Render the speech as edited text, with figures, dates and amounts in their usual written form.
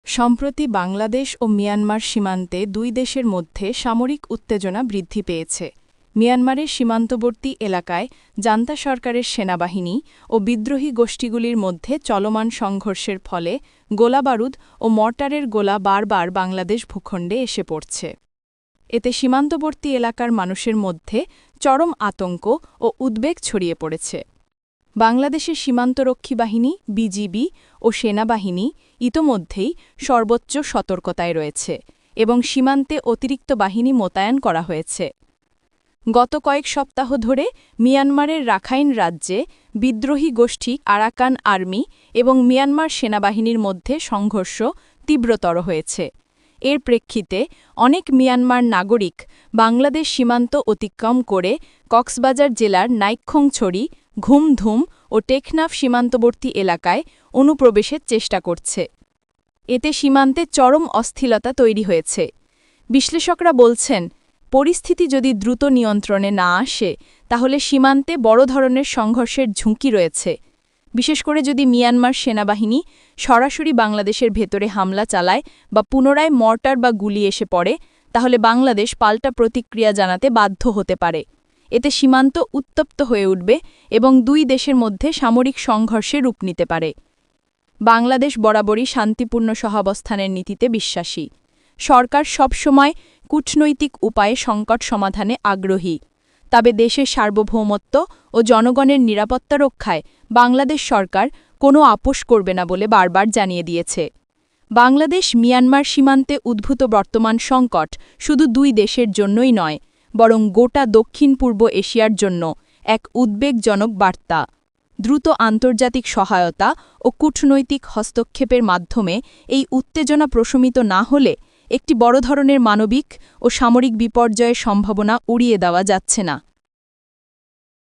সম্প্রতি বাংলাদেশ ও মিয়ানমার সীমান্তে দুই দেশের মধ্যে সামরিক উত্তেজনা বৃদ্ধি পেয়েছে। মিয়ানমারের সীমান্তবর্তী এলাকায় জান্তা সরকারের সেনাবাহিনী ও বিদ্রোহী গোষ্ঠীগুলির মধ্যে চলমান সংঘর্ষের ফলে গোলাবারুদ ও মর্টারের গোলা বারবার বাংলাদেশ ভূখণ্ডে এসে পড়ছে। এতে সীমান্তবর্তী এলাকার মানুষের মধ্যে চরম আতঙ্ক ও উদ্বেগ ছড়িয়ে পড়েছে। বাংলাদেশের সীমান্তরক্ষী বাহিনী বিজিবি ও সেনাবাহিনী ইতোমধ্যেই সর্বোচ্চ সতর্কতায় রয়েছে এবং সীমান্তে অতিরিক্ত বাহিনী মোতায়েন করা হয়েছে। গত কয়েক সপ্তাহ ধরে মিয়ানমারের রাখাইন রাজ্যে বিদ্রোহী গোষ্ঠী আরাকান আর্মি এবং মিয়ানমার সেনাবাহিনীর মধ্যে সংঘর্ষ তীব্রতর হয়েছে। এর প্রেক্ষিতে অনেক মিয়ানমার নাগরিক বাংলাদেশ সীমান্ত অতিক্রম করে কক্সবাজার জেলার নাইক্ষ্যংছড়ি, ঘুমধুম ও টেকনাফ সীমান্তবর্তী এলাকায় অনুপ্রবেশের চেষ্টা করছে। এতে সীমান্তে চরম অস্থিরতা তৈরি হয়েছে। বিশ্লেষকরা বলছেন, পরিস্থিতি যদি দ্রুত নিয়ন্ত্রণে না আসে তাহলে সীমান্তে বড় ধরনের সংঘর্ষের ঝুঁকি রয়েছে। বিশেষ করে যদি মিয়ানমার সেনাবাহিনী সরাসরি বাংলাদেশের ভেতরে হামলা চালায় বা পুনরায় মর্টার বা গুলি এসে পড়ে, তাহলে বাংলাদেশ পাল্টা প্রতিক্রিয়া জানাতে বাধ্য হতে পারে। এতে সীমান্ত উত্তপ্ত হয়ে উঠবে এবং দুই দেশের মধ্যে সামরিক সংঘর্ষে রূপ নিতে পারে। বাংলাদেশ বরাবরই শান্তিপূর্ণ সহাবস্থানের নীতিতে বিশ্বাসী। সরকার সবসময় কূটনৈতিক উপায়ে সংকট সমাধানে আগ্রহী। তবে দেশের সার্বভৌমত্ব ও জনগণের নিরাপত্তা রক্ষায় বাংলাদেশ সরকার কোনো আপোষ করবে না বলে বারবার জানিয়ে দিয়েছে। বাংলাদেশ মিয়ানমার সীমান্তে উদ্ভূত বর্তমান সংকট শুধু দুই দেশের জন্যই নয়, বরং গোটা দক্ষিণ পূর্ব এশিয়ার জন্য এক উদ্বেগজনক বার্তা। দ্রুত আন্তর্জাতিক সহায়তা ও কূটনৈতিক হস্তক্ষেপের মাধ্যমে এই উত্তেজনা প্রশমিত না হলে একটি বড় ধরনের মানবিক ও সামরিক বিপর্যয়ের সম্ভাবনা উড়িয়ে দেওয়া যাচ্ছে না।